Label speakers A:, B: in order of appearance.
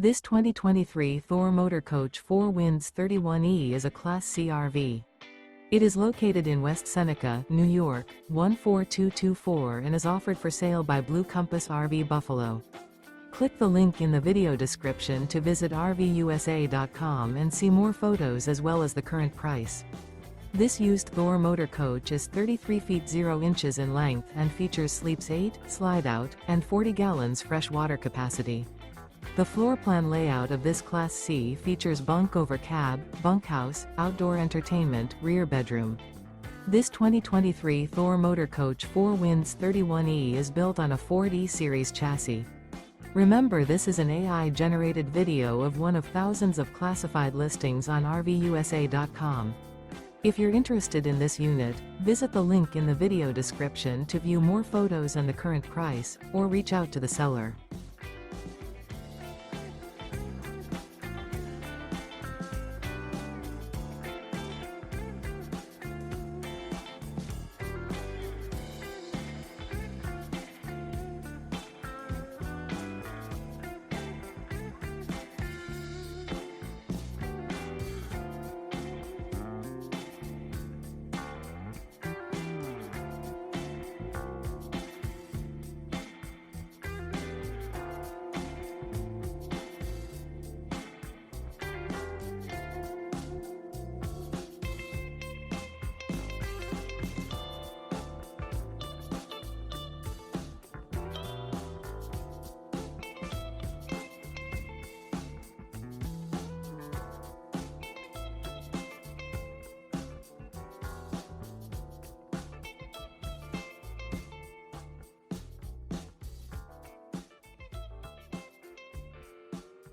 A: This 2023 Thor Motor Coach 4 Winds 31E is a Class C RV. It is located in West Seneca, New York, 14224 and is offered for sale by Blue Compass RV Buffalo. Click the link in the video description to visit RVUSA.com and see more photos as well as the current price. This used Thor motor coach is 33 feet 0 inches in length and features sleeps 8, Slideout, and 40 gallons fresh water capacity. The floor plan layout of this Class C features bunk over cab, bunkhouse, outdoor entertainment, rear bedroom. This 2023 Thor Motor Coach 4 Winds 31E is built on a Ford E-Series chassis. Remember, this is an AI-generated video of one of thousands of classified listings on RVUSA.com. If you're interested in this unit, visit the link in the video description to view more photos and the current price, or reach out to the seller.